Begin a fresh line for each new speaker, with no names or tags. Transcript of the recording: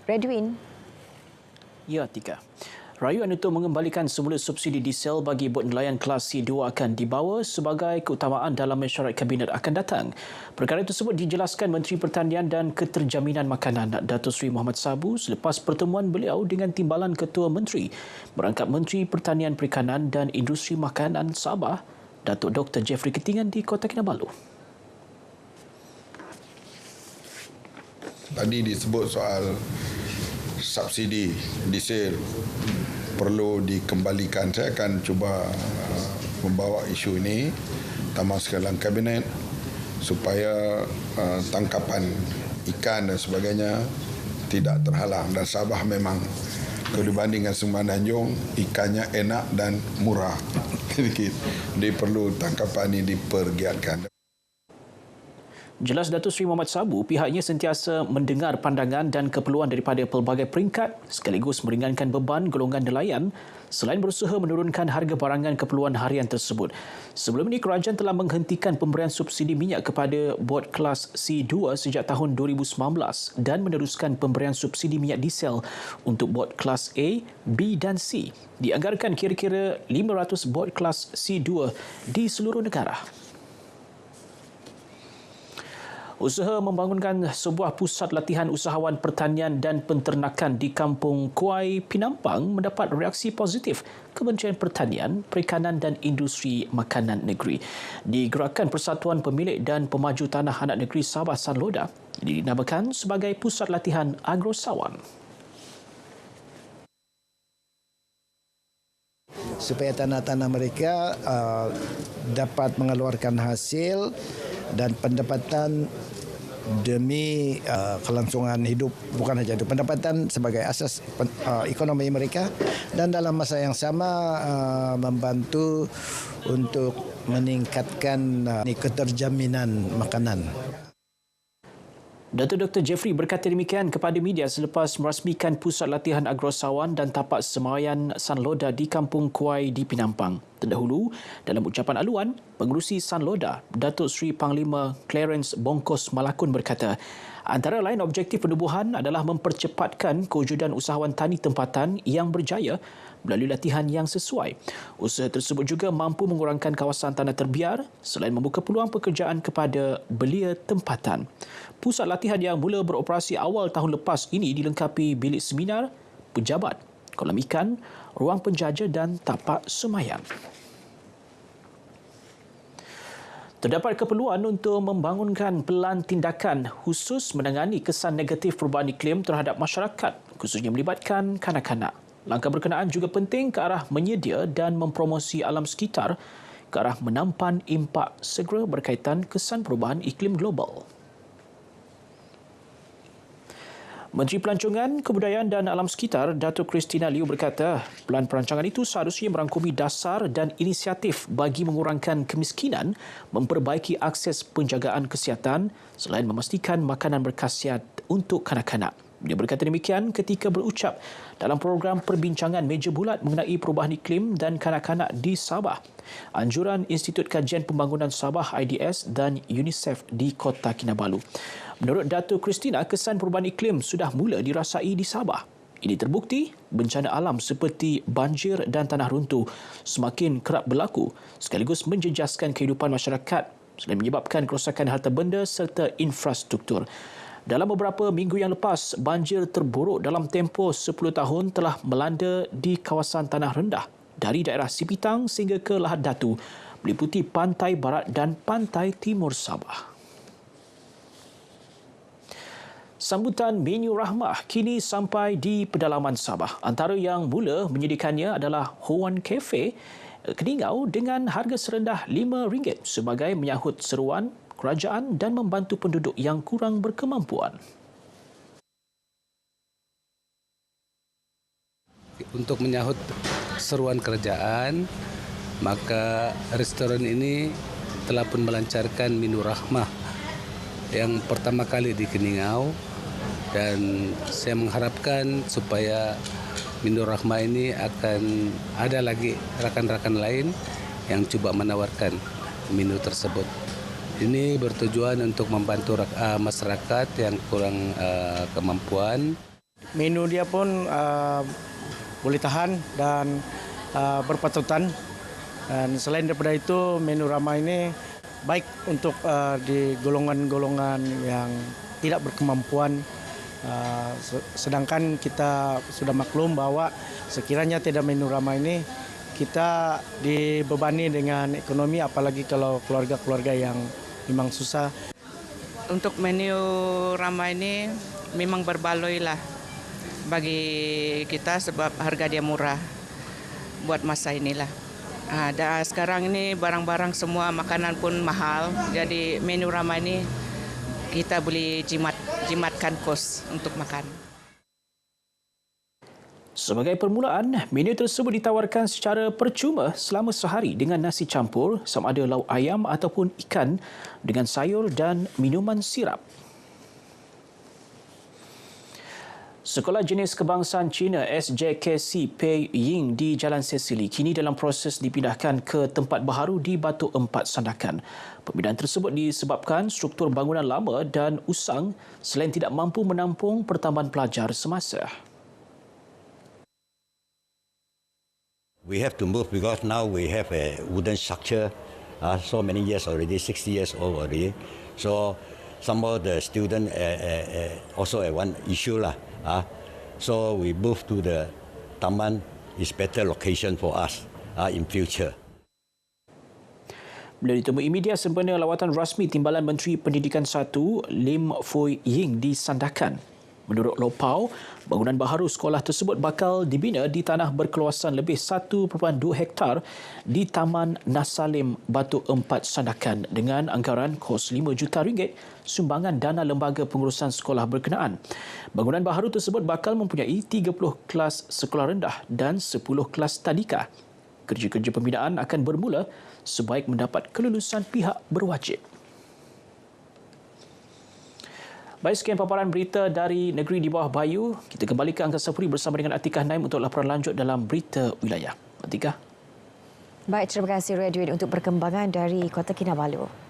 Redwin.
Ya, Tika. Rayuan untuk mengembalikan semula subsidi diesel bagi bot nelayan kelas C2 akan dibawa sebagai keutamaan dalam mesyuarat Kabinet akan datang. Perkara tersebut dijelaskan Menteri Pertanian dan Keterjaminan Makanan Datuk Seri Mohamad Sabu selepas pertemuan beliau dengan Timbalan Ketua Menteri berangkat Menteri Pertanian Perikanan dan Industri Makanan Sabah, Datuk Dr. Jeffrey Ketingan di Kota Kinabalu.
Tadi disebut soal subsidi diesel perlu dikembalikan. Saya akan cuba membawa isu ini tamat sekalian Kabinet supaya tangkapan ikan dan sebagainya tidak terhalang. Dan Sabah memang kalau dibandingkan Semenanjung ikannya enak dan murah. Jadi perlu tangkapan ini dipergiatkan.
Jelas Datuk Seri Mohamad Sabu, pihaknya sentiasa mendengar pandangan dan keperluan daripada pelbagai peringkat sekaligus meringankan beban golongan nelayan selain berusaha menurunkan harga barangan keperluan harian tersebut. Sebelum ini, kerajaan telah menghentikan pemberian subsidi minyak kepada bot kelas C2 sejak tahun 2019 dan meneruskan pemberian subsidi minyak diesel untuk bot kelas A, B dan C. Dianggarkan kira-kira 500 bot kelas C2 di seluruh negara. Usaha membangunkan sebuah pusat latihan usahawan pertanian dan penternakan di Kampung Kuai, Pinampang mendapat reaksi positif Kementerian Pertanian, Perikanan dan Industri Makanan Negeri. Di Gerakan Persatuan Pemilik dan Pemaju Tanah Anak Negeri Sabah Sanloda, dinamakan sebagai Pusat Latihan Agrosawan.
Supaya tanah-tanah mereka dapat mengeluarkan hasil dan pendapatan demi kelangsungan hidup, bukan saja itu, pendapatan sebagai asas ekonomi mereka dan dalam masa yang sama membantu untuk meningkatkan keterjaminan makanan.
Datuk Dr. Jeffrey berkata demikian kepada media selepas merasmikan Pusat Latihan Agrosawan dan Tapak Semayan Sanloda di Kampung Kuai di Pinampang. Terdahulu, dalam ucapan aluan, Pengerusi Sanloda, Datuk Seri Panglima Clarence Bongkos Malakun berkata, antara lain objektif penubuhan adalah mempercepatkan kewujudan usahawan tani tempatan yang berjaya melalui latihan yang sesuai. Usaha tersebut juga mampu mengurangkan kawasan tanah terbiar selain membuka peluang pekerjaan kepada belia tempatan. Pusat latihan yang mula beroperasi awal tahun lepas ini dilengkapi bilik seminar, pejabat, kolam ikan, ruang penjaja dan tapak semayan. Terdapat keperluan untuk membangunkan pelan tindakan khusus menangani kesan negatif perubahan iklim terhadap masyarakat, khususnya melibatkan kanak-kanak. Langkah berkenaan juga penting ke arah menyedia dan mempromosi alam sekitar ke arah menampan impak segera berkaitan kesan perubahan iklim global. Menteri Pelancongan, Kebudayaan dan Alam Sekitar, Datuk Christina Liu berkata, pelan perancangan itu seharusnya merangkumi dasar dan inisiatif bagi mengurangkan kemiskinan, memperbaiki akses penjagaan kesihatan selain memastikan makanan berkhasiat untuk kanak-kanak. Dia berkata demikian ketika berucap dalam program perbincangan meja bulat mengenai perubahan iklim dan kanak-kanak di Sabah, anjuran Institut Kajian Pembangunan Sabah IDS dan UNICEF di Kota Kinabalu. Menurut Datuk Christina, kesan perubahan iklim sudah mula dirasai di Sabah. Ini terbukti bencana alam seperti banjir dan tanah runtuh semakin kerap berlaku sekaligus menjejaskan kehidupan masyarakat selain menyebabkan kerosakan harta benda serta infrastruktur. Dalam beberapa minggu yang lepas, banjir terburuk dalam tempoh 10 tahun telah melanda di kawasan tanah rendah dari daerah Sipitang sehingga ke Lahad Datu, meliputi pantai barat dan pantai timur Sabah. Sambutan menu rahmah kini sampai di pedalaman Sabah. Antara yang mula menyediakannya adalah Hoan Cafe Keningau dengan harga serendah RM5 sebagai menyahut seruan kerajaan dan membantu penduduk yang kurang berkemampuan.
Untuk menyahut seruan kerajaan, maka restoran ini telah pun melancarkan menu rahmah yang pertama kali di Keningau, dan saya mengharapkan supaya menu rahmah ini akan ada lagi rakan-rakan lain yang coba menawarkan menu tersebut. Ini bertujuan untuk membantu masyarakat yang kurang kemampuan.
Menu dia pun boleh tahan dan berpatutan. Dan selain daripada itu, menu ramah ini baik untuk di golongan-golongan yang tidak berkemampuan. Sedangkan kita sudah maklum bahwa sekiranya tidak menu ramah ini, kita dibebani dengan ekonomi, apalagi kalau keluarga-keluarga yang memang susah.
Untuk menu ramah ini memang berbaloi lah bagi kita sebab harga dia murah buat masa inilah. Dan sekarang ini barang-barang semua makanan pun mahal, jadi menu ramah ini kita boleh jimatkan kos untuk makan.
Sebagai permulaan, menu tersebut ditawarkan secara percuma selama sehari dengan nasi campur, sama ada lauk ayam ataupun ikan dengan sayur dan minuman sirap. Sekolah Jenis Kebangsaan Cina SJKC Peiying di Jalan Cecily kini dalam proses dipindahkan ke tempat baharu di Batu Empat Sandakan. Pemindahan tersebut disebabkan struktur bangunan lama dan usang selain tidak mampu menampung pertambahan pelajar semasa.
We have to move because now we have a wooden structure, so many years already, 60 years old already. So some of the students also have one issue lah. So we move to the Taman is better location for us in future.
Bila ditemui media sempena lawatan rasmi Timbalan Menteri Pendidikan 1 Lim Fui Ying di Sandakan. Menurut Lopau, bangunan baharu sekolah tersebut bakal dibina di tanah berkeluasan lebih 1.2 hektar di Taman Nasalim Batu Empat Sandakan dengan anggaran kos RM5 juta sumbangan dana lembaga pengurusan sekolah berkenaan. Bangunan baharu tersebut bakal mempunyai 30 kelas sekolah rendah dan 10 kelas tadika. Kerja-kerja pembinaan akan bermula sebaik mendapat kelulusan pihak berwajib. Baik, sekian paparan berita dari negeri di bawah Bayu. Kita kembali ke Angkasa Puri bersama dengan Atikah Naim untuk laporan lanjut dalam berita wilayah. Atikah.
Baik, terima kasih Redwin untuk perkembangan dari Kota Kinabalu.